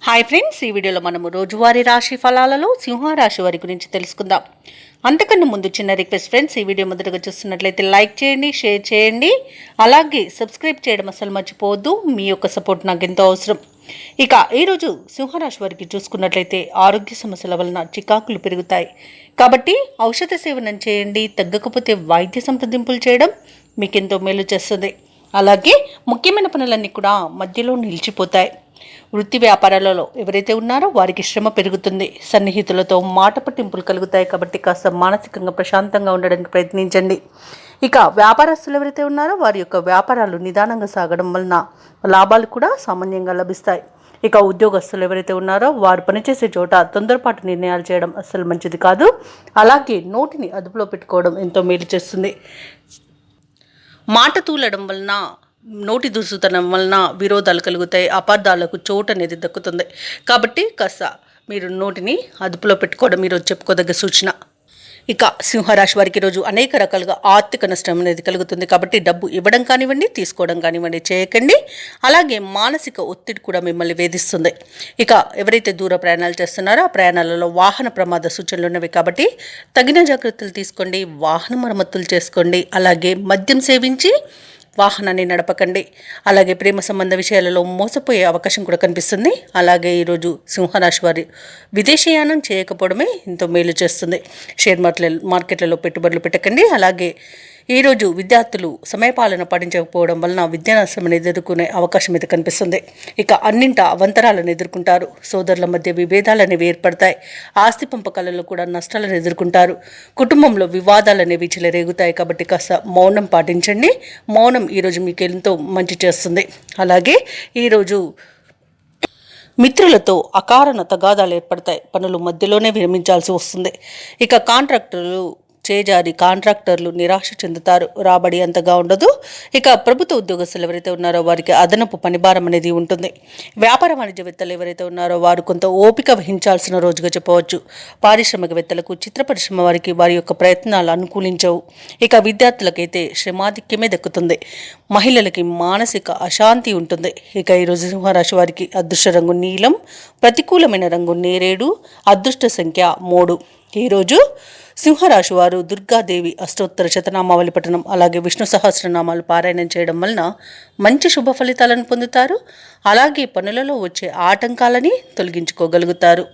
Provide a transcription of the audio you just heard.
Hi friends, ఈ వీడియోలో మనము రోజువారీ రాశి ఫలాలలో సింహరాశి వారి గురించి తెలుసుకుందాం. అంతకన్నా ముందు చిన్న రిక్వెస్ట్ ఫ్రెండ్స్, ఈ వీడియో మొదటగా చూస్తున్నట్లయితే లైక్ చేయండి, షేర్ చేయండి, అలాగే సబ్స్క్రైబ్ చేయడం అసలు మర్చిపోవద్దు. మీ యొక్క సపోర్ట్ నాకు ఎంతో అవసరం. ఇక ఈరోజు సింహరాశి వారికి చూసుకున్నట్లయితే ఆరోగ్య సమస్యల వలన చికాకులు పెరుగుతాయి కాబట్టి ఔషధ సేవనం చేయండి. తగ్గకపోతే వైద్య సంప్రదింపులు చేయడం మీకెంతో మేలు చేస్తుంది. అలాగే ముఖ్యమైన పనులన్నీ కూడా మధ్యలో నిలిచిపోతాయి. వృత్తి వ్యాపారాలలో ఎవరైతే ఉన్నారో వారికి శ్రమ పెరుగుతుంది. సన్నిహితులతో మాట పట్టింపులు కలుగుతాయి కాబట్టి కాస్త మానసికంగా ప్రశాంతంగా ఉండడానికి ప్రయత్నించండి. ఇక వ్యాపారస్తులు ఎవరైతే ఉన్నారో వారి యొక్క వ్యాపారాలు నిదానంగా సాగడం వలన లాభాలు కూడా సామాన్యంగా లభిస్తాయి. ఇక ఉద్యోగస్తులు ఎవరైతే ఉన్నారో వారు పనిచేసే చోట తొందరపాటు నిర్ణయాలు చేయడం అస్సలు మంచిది కాదు. అలాగే నోటిని అదుపులో పెట్టుకోవడం ఎంతో మేలు చేస్తుంది. మాట తూలడం వలన, నోటి దురుసుతనం వలన విరోధాలు కలుగుతాయి, అపార్థాలకు చోటు అనేది దక్కుతుంది. కాబట్టి కాస్త మీరు నోటిని అదుపులో పెట్టుకోవడం ఈరోజు చెప్పుకోదగ్గ సూచన. ఇక సింహరాశి వారికి ఈరోజు అనేక రకాలుగా ఆర్థిక నష్టం అనేది కలుగుతుంది. కాబట్టి డబ్బు ఇవ్వడం కానివ్వండి, తీసుకోవడం కానివ్వండి చేయకండి. అలాగే మానసిక ఒత్తిడి కూడా మిమ్మల్ని వేధిస్తుంది. ఇక ఎవరైతే దూర ప్రయాణాలు చేస్తున్నారో ఆ ప్రయాణాలలో వాహన ప్రమాద సూచనలు ఉన్నవి కాబట్టి తగిన జాగ్రత్తలు తీసుకోండి. వాహన మరమ్మతులు చేసుకోండి. అలాగే మద్యం సేవించి వాహనాన్ని నడపకండి. అలాగే ప్రేమ సంబంధ విషయాలలో మోసపోయే అవకాశం కూడా కనిపిస్తుంది. అలాగే ఈరోజు సింహరాశి వారి విదేశీయానం చేయకపోవడమే ఎంతో మేలు చేస్తుంది. షేర్ మార్కెట్లలో పెట్టుబడులు పెట్టకండి. అలాగే ఈరోజు విద్యార్థులు సమయపాలన పాటించకపోవడం వలన విద్యా నష్టం ఎదుర్కొనే అవకాశం అయితే కనిపిస్తుంది. ఇక అన్నింట అవంతరాలను ఎదుర్కొంటారు. సోదరుల మధ్య విభేదాలు అనేవి ఏర్పడతాయి. ఆస్తి పంపకాలలో కూడా నష్టాలను ఎదుర్కొంటారు. కుటుంబంలో వివాదాలు అనేవి చెలరేగుతాయి కాబట్టి కాస్త మౌనం పాటించండి. మౌనం ఈరోజు మీకు ఎంతో మంచి చేస్తుంది. అలాగే ఈరోజు మిత్రులతో అకారణ తగాదాలు ఏర్పడతాయి. పనులు మధ్యలోనే విరమించాల్సి వస్తుంది. ఇక కాంట్రాక్టర్లు నిరాశ చెందుతారు. రాబడి అంతగా ఉండదు. ఇక ప్రభుత్వ ఉద్యోగస్తులు ఎవరైతే ఉన్నారో వారికి అదనపు పనిభారం అనేది ఉంటుంది. వ్యాపార వాణిజ్యవేత్తలు ఎవరైతే ఉన్నారో వారు కొంత ఓపిక వహించాల్సిన రోజుగా చెప్పవచ్చు. పారిశ్రామికవేత్తలకు, చిత్ర పరిశ్రమ వారికి వారి యొక్క ప్రయత్నాలు అనుకూలించవు. ఇక విద్యార్థులకైతే శ్రమాధిక్యమే దక్కుతుంది. మహిళలకి మానసిక అశాంతి ఉంటుంది. ఇక ఈరోజు సింహరాశి వారికి అదృష్ట రంగు నీలం, ప్రతికూలమైన రంగు నేరేడు, అదృష్ట సంఖ్య 3. ఈరోజు సింహరాశి వారు దుర్గాదేవి అష్టోత్తర శతనామావళి పఠనం, అలాగే విష్ణు సహస్రనామాలు పారాయణం చేయడం వలన మంచి శుభ ఫలితాలను పొందుతారు. అలాగే పనులలో వచ్చే ఆటంకాలని తొలగించుకోగలుగుతారు.